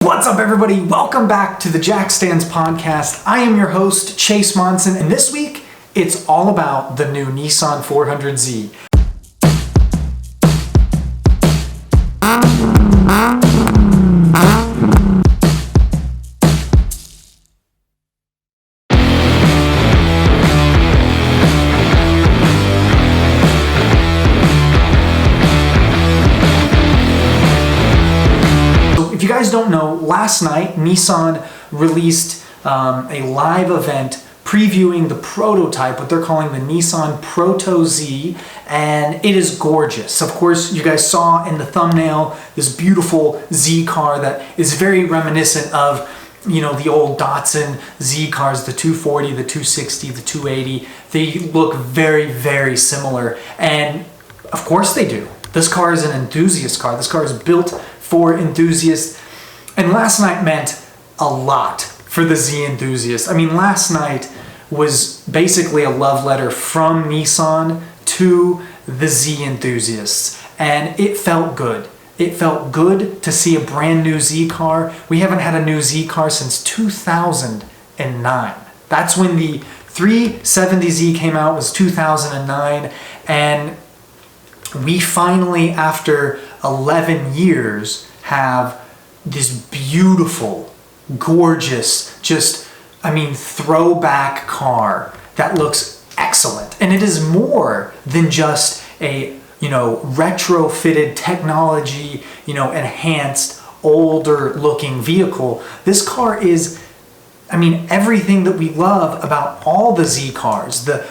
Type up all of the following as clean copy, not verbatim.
What's up, everybody? Welcome back to the Jack Stands podcast. I am your host, Chase Monson, and this week it's all about the new Nissan 400Z. If you guys don't know, last night Nissan released a live event previewing the prototype, what they're calling the Nissan Proto Z, and it is gorgeous. Of course, you guys saw in the thumbnail this beautiful Z car that is very reminiscent of, you know, the old Datsun Z cars, the 240, the 260, the 280. They look very, very similar, and of course they do. This car is an enthusiast car. This car is built for enthusiasts, and last night meant a lot for the Z enthusiasts. I mean, last night was basically a love letter from Nissan to the Z enthusiasts, and it felt good. It felt good to see a brand new Z car. We haven't had a new Z car since 2009. That's when the 370Z came out, was 2009, and we finally, after 11 years, have this beautiful, gorgeous, throwback car that looks excellent. And it is more than just a, retrofitted technology, enhanced, older looking vehicle. This car is, everything that we love about all the Z cars, the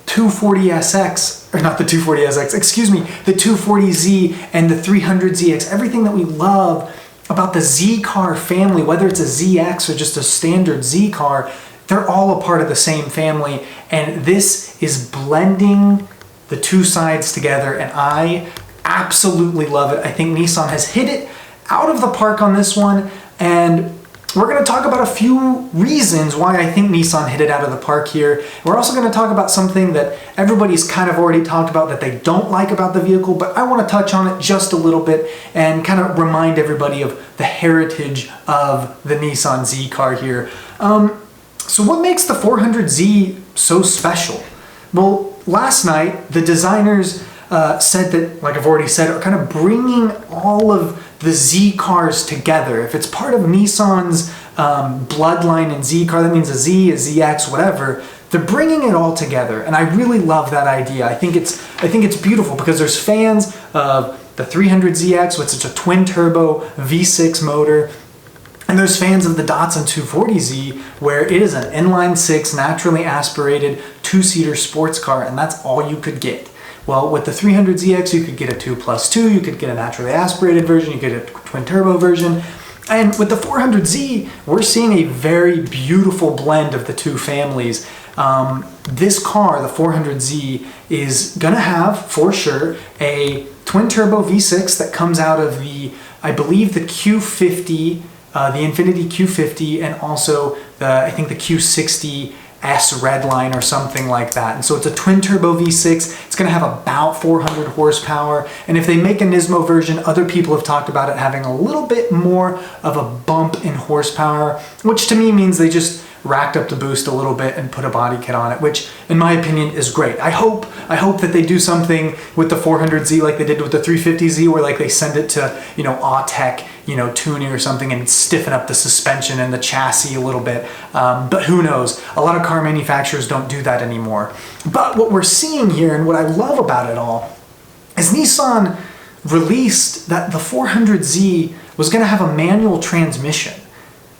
240SX, or not the 240SX, excuse me, the 240Z and the 300ZX, everything that we love about the Z car family, whether it's a ZX or just a standard Z car, they're all a part of the same family, and this is blending the two sides together, and I absolutely love it. I think Nissan has hit it out of the park on this one, and we're going to talk about a few reasons why I think Nissan hit it out of the park here. We're also going to talk about something that everybody's kind of already talked about that they don't like about the vehicle, but I want to touch on it just a little bit and kind of remind everybody of the heritage of the Nissan Z car here. So what makes the 400Z so special? Well, last night the designers said that, like I've already said, are kind of bringing all of the Z cars together. If it's part of Nissan's bloodline in Z car, that means a Z, a ZX, whatever. They're bringing it all together, and I really love that idea. I think it's beautiful because there's fans of the 300ZX, which is a twin turbo V6 motor, and there's fans of the Datsun 240Z, where it is an inline-six, naturally aspirated, two-seater sports car, and that's all you could get. Well, with the 300ZX, you could get a 2+2, you could get a naturally aspirated version, you could get a twin turbo version. And with the 400Z, we're seeing a very beautiful blend of the two families. This car, the 400Z, is gonna have, for sure, a twin turbo V6 that comes out of the, I believe, the Q50, the Infiniti Q50, and also I think the Q60 S Redline or something like that. And so it's a twin turbo V6. It's going to have about 400 horsepower. And if they make a Nismo version, other people have talked about it having a little bit more of a bump in horsepower, which to me means they just racked up the boost a little bit and put a body kit on it, which in my opinion is great. I hope that they do something with the 400Z like they did with the 350Z, where like they send it to, Autech, tuning or something, and stiffen up the suspension and the chassis a little bit. But who knows? A lot of car manufacturers don't do that anymore. But what we're seeing here, and what I love about it all, is Nissan released that the 400Z was going to have a manual transmission.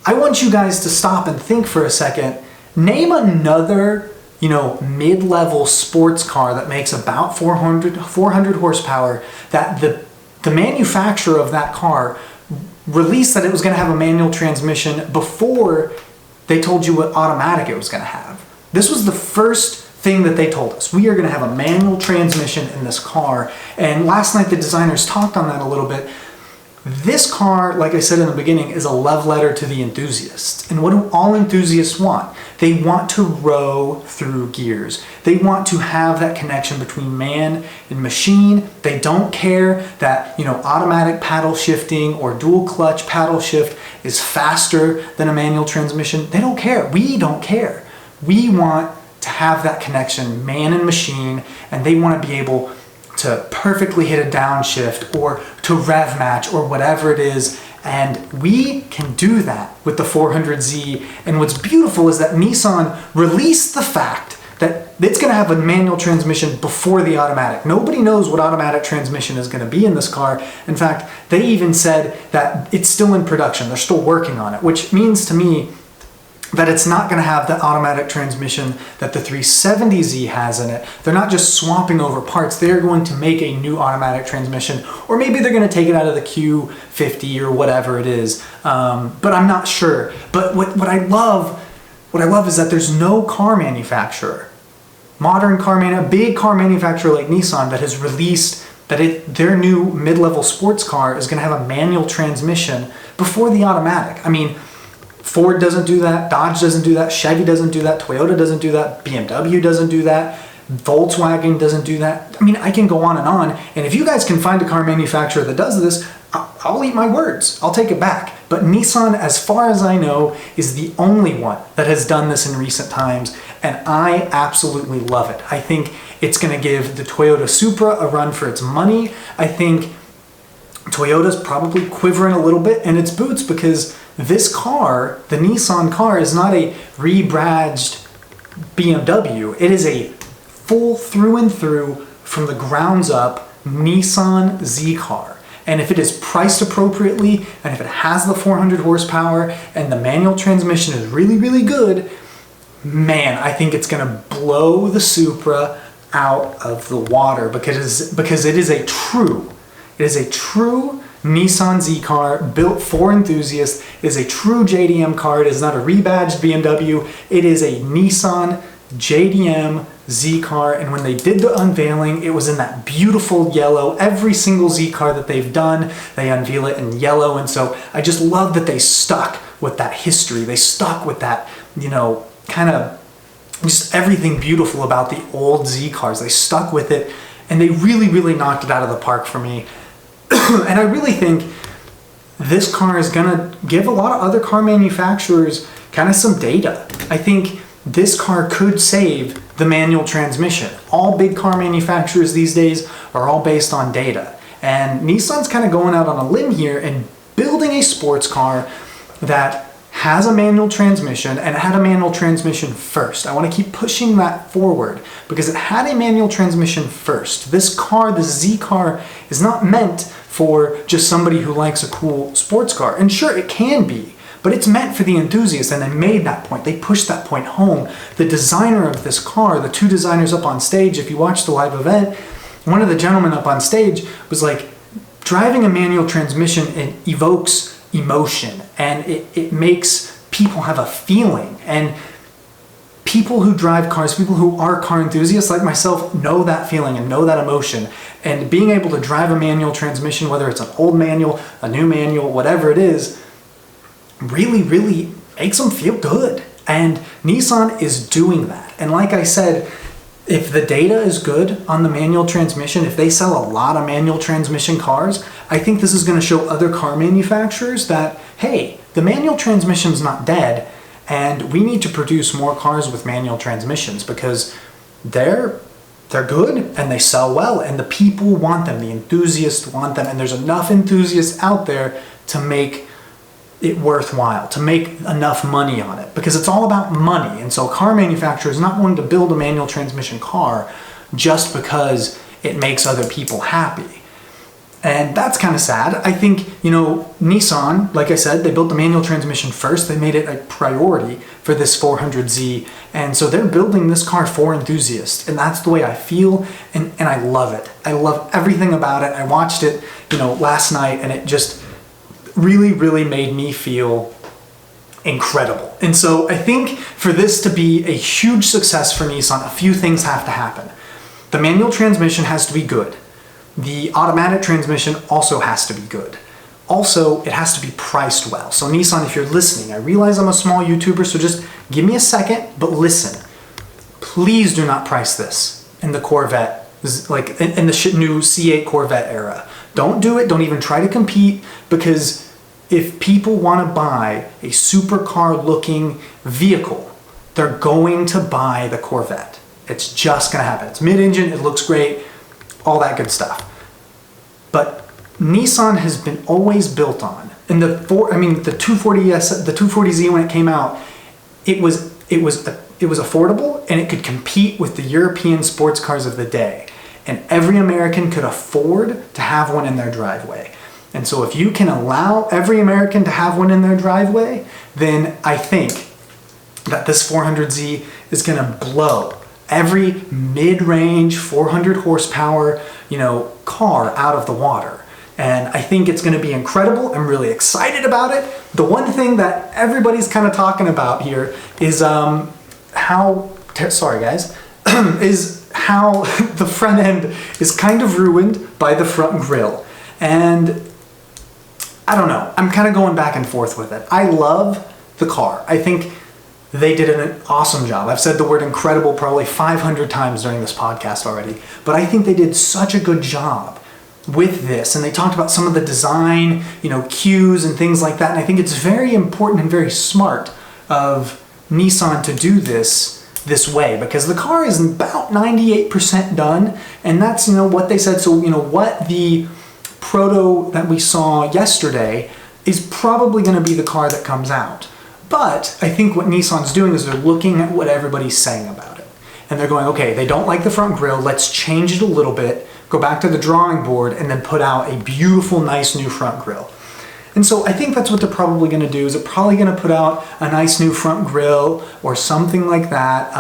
I want you guys to stop and think for a second. Name another, mid-level sports car that makes about 400 horsepower that the manufacturer of that car released that it was going to have a manual transmission before they told you what automatic it was going to have. This was the first thing that they told us. We are going to have a manual transmission in this car. And last night the designers talked on that a little bit. This car, like I said in the beginning, is a love letter to the enthusiast. And what do all enthusiasts want? They want to row through gears. They want to have that connection between man and machine. They don't care that, automatic paddle shifting or dual clutch paddle shift is faster than a manual transmission. They don't care. We don't care. We want to have that connection, man and machine, and they want to be able to perfectly hit a downshift or to rev match or whatever it is. And we can do that with the 400Z. And what's beautiful is that Nissan released the fact that it's going to have a manual transmission before the automatic. Nobody knows what automatic transmission is going to be in this car. In fact, they even said that it's still in production. They're still working on it, which means to me that it's not going to have the automatic transmission that the 370Z has in it. They're not just swapping over parts. They're going to make a new automatic transmission, or maybe they're going to take it out of the Q50 or whatever it is. But I'm not sure. But what I love is that there's no car manufacturer, big car manufacturer like Nissan, that has released that their new mid-level sports car is going to have a manual transmission before the automatic. I mean, Ford doesn't do that, Dodge doesn't do that, Chevy doesn't do that, Toyota doesn't do that, BMW doesn't do that, Volkswagen doesn't do that. I mean, I can go on. And if you guys can find a car manufacturer that does this, I'll eat my words. I'll take it back. But Nissan, as far as I know, is the only one that has done this in recent times. And I absolutely love it. I think it's going to give the Toyota Supra a run for its money. I think Toyota's probably quivering a little bit in its boots because this car, the Nissan car, is not a rebadged BMW. It is a full through and through, from the grounds up, Nissan Z car. And if it is priced appropriately, and if it has the 400 horsepower, and the manual transmission is really, really good, man, I think it's gonna blow the Supra out of the water because it is a true Nissan Z car built for enthusiasts. It is a true JDM car. It is not a rebadged BMW. It is a Nissan JDM Z car. And when they did the unveiling, it was in that beautiful yellow. Every single Z car that they've done, they unveil it in yellow. And so I just love that they stuck with that history. They stuck with that, kind of just everything beautiful about the old Z cars. They stuck with it, and they really, really knocked it out of the park for me. And I really think this car is gonna give a lot of other car manufacturers kind of some data. I think this car could save the manual transmission. All big car manufacturers these days are all based on data. And Nissan's kind of going out on a limb here and building a sports car that has a manual transmission, and it had a manual transmission first. I want to keep pushing that forward because it had a manual transmission first. This car, the Z car, is not meant for just somebody who likes a cool sports car. And sure, it can be, but it's meant for the enthusiast, and they made that point. They pushed that point home. The designer of this car, the two designers up on stage, if you watch the live event, one of the gentlemen up on stage was like, driving a manual transmission, it evokes emotion, and it makes people have a feeling. And people who drive cars, people who are car enthusiasts like myself, know that feeling and know that emotion. And being able to drive a manual transmission, whether it's an old manual, a new manual, whatever it is, really, really makes them feel good. And Nissan is doing that. And like I said, if the data is good on the manual transmission, if they sell a lot of manual transmission cars, I think this is going to show other car manufacturers that, hey, the manual transmission's not dead, and we need to produce more cars with manual transmissions because they're good and they sell well, and the people want them, the enthusiasts want them, and there's enough enthusiasts out there to make it worthwhile, to make enough money on it, because it's all about money. And so a car manufacturer is not going to build a manual transmission car just because it makes other people happy. And that's kind of sad. I think, Nissan, like I said, they built the manual transmission first. They made it a priority for this 400Z. And so they're building this car for enthusiasts. And that's the way I feel. And I love it. I love everything about it. I watched it, last night, and it just really, really made me feel incredible. And so I think for this to be a huge success for Nissan, a few things have to happen. The manual transmission has to be good. The automatic transmission also has to be good. Also, it has to be priced well. So Nissan, if you're listening, I realize I'm a small YouTuber, so just give me a second, but listen. Please do not price this in the Corvette, like in the new C8 Corvette era. Don't do it. Don't even try to compete, because if people want to buy a supercar looking vehicle, they're going to buy the Corvette. It's just going to happen. It's mid-engine, it looks great, all that good stuff. But Nissan has been always built on, and the 240Z, when it came out, it was affordable, and it could compete with the European sports cars of the day. And every American could afford to have one in their driveway. And so if you can allow every American to have one in their driveway, then I think that this 400Z is going to blow every mid-range 400 horsepower, car out of the water. And I think it's going to be incredible. I'm really excited about it. The one thing that everybody's kind of talking about here is is how the front end is kind of ruined by the front grille. And I don't know, I'm kind of going back and forth with it. I love the car. I think they did an awesome job. I've said the word incredible probably 500 times during this podcast already, but I think they did such a good job with this. And they talked about some of the design, cues and things like that. And I think it's very important and very smart of Nissan to do this way, because the car is about 98% done, and that's what they said. So what the Proto that we saw yesterday is probably going to be the car that comes out. But I think what Nissan's doing is they're looking at what everybody's saying about it, and they're going, okay, they don't like the front grille, let's change it a little bit, go back to the drawing board, and then put out a beautiful, nice new front grille. And so I think that's what they're probably going to do, is they're probably going to put out a nice new front grille or something like that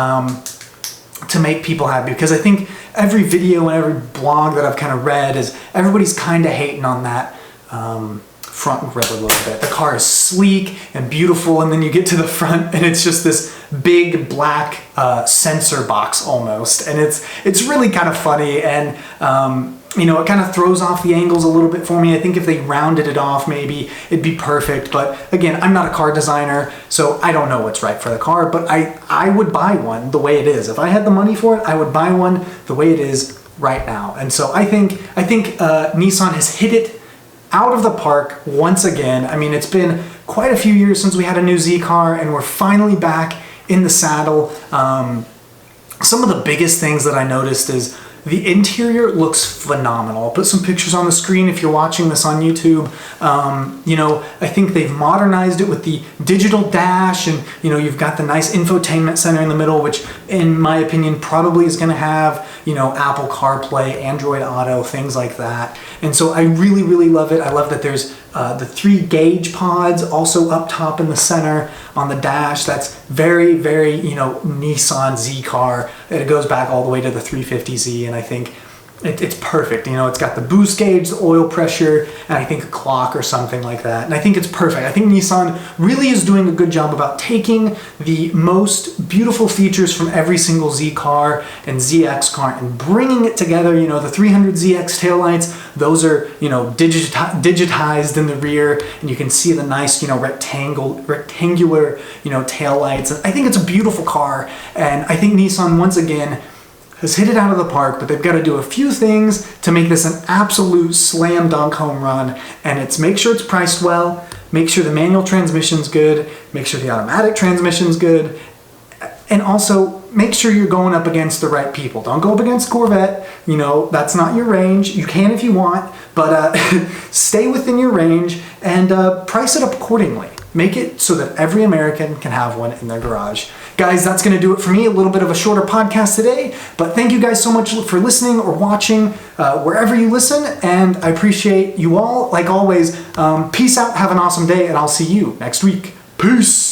to make people happy. Because I think every video and every blog that I've kind of read is everybody's kind of hating on that front grille a little bit. The car is sleek and beautiful, and then you get to the front and it's just this big black sensor box almost. And it's really kind of funny, and it kind of throws off the angles a little bit for me. I think if they rounded it off, maybe it'd be perfect. But again, I'm not a car designer, so I don't know what's right for the car, but I would buy one the way it is. If I had the money for it, I would buy one the way it is right now. And so I think Nissan has hit it out of the park once again. I mean, it's been quite a few years since we had a new Z car, and we're finally back in the saddle. Some of the biggest things that I noticed is the interior looks phenomenal. I'll put some pictures on the screen if you're watching this on YouTube. I think they've modernized it with the digital dash, and you've got the nice infotainment center in the middle, which in my opinion probably is going to have Apple CarPlay, Android Auto, things like that. And so I really, really love it. I love that there's the 3 gauge pods also up top in the center on the dash. That's very, very, Nissan Z car. It goes back all the way to the 350Z, and I think it's perfect. It's got the boost gauge, the oil pressure, and I think a clock or something like that. And I think it's perfect. I think Nissan really is doing a good job about taking the most beautiful features from every single Z car and ZX car and bringing it together. The 300ZX taillights, those are, digitized in the rear, and you can see the nice, rectangular, taillights. I think it's a beautiful car, and I think Nissan, once again, has hit it out of the park, but they've got to do a few things to make this an absolute slam dunk home run. And it's make sure it's priced well, make sure the manual transmission's good, make sure the automatic transmission's good, and also make sure you're going up against the right people. Don't go up against Corvette, that's not your range. You can if you want, but stay within your range and price it up accordingly. Make it so that every American can have one in their garage. Guys, that's going to do it for me. A little bit of a shorter podcast today, but thank you guys so much for listening or watching wherever you listen, and I appreciate you all. Like always, peace out, have an awesome day, and I'll see you next week. Peace!